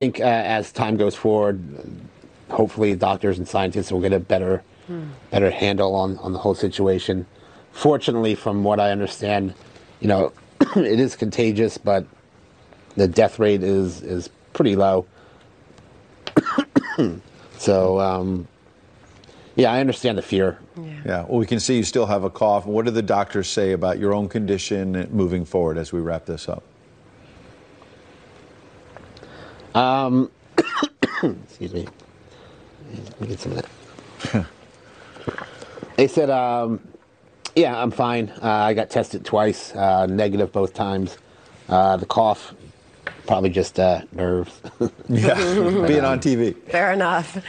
think as time goes forward, hopefully doctors and scientists will get a better handle on the whole situation. Fortunately, from what I understand, it is contagious, but the death rate is pretty low. So, yeah, I understand the fear. Yeah. Well, we can see you still have a cough. What do the doctors say about your own condition moving forward as we wrap this up? Excuse me. Let me get some of that. They said, yeah, I'm fine. I got tested twice, negative both times. The cough, probably just nerves. Yeah, being on TV. Fair enough.